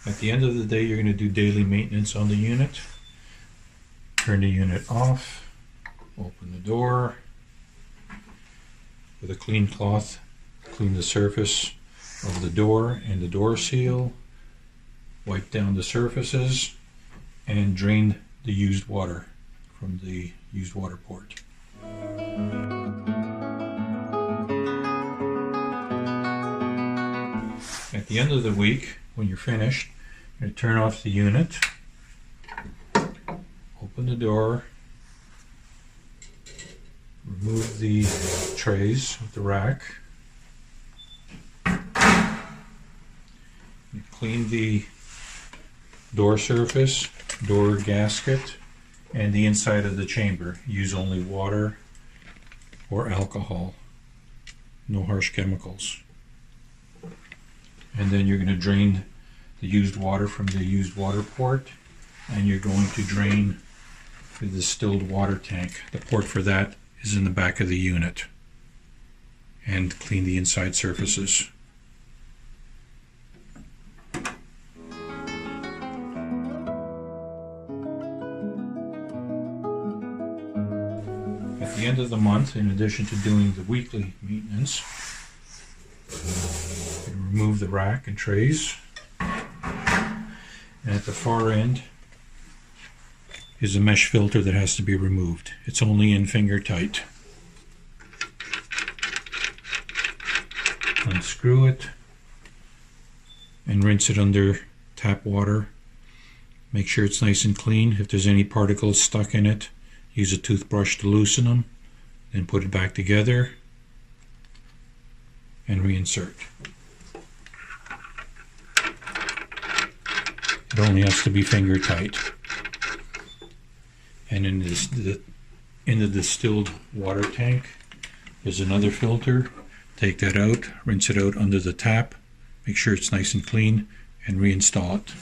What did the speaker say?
At the end of the day, you're going to do daily maintenance on the unit. Turn the unit off, open the door with a clean cloth, clean the surface of the door and the door seal, wipe down the surfaces, and drain the used water from the used water port. At the end of the week, when you're finished, you're going to turn off the unit, open the door, remove the trays with the rack, you clean the door surface, door gasket, and the inside of the chamber. Use only water or alcohol, no harsh chemicals. And then you're going to drain the used water from the used water port, and you're going to drain the distilled water tank. The port for that is in the back of the unit. And clean the inside surfaces. At the end of the month, in addition to doing the weekly maintenance, you remove the rack and trays, and at the far end is a mesh filter that has to be removed. It's only in finger tight. Unscrew it and rinse it under tap water. Make sure it's nice and clean. If there's any particles stuck in it, use a toothbrush to loosen them, then put it back together and reinsert. It only has to be finger tight. And in the distilled water tank, there's another filter. Take that out, rinse it out under the tap, make sure it's nice and clean, and reinstall it.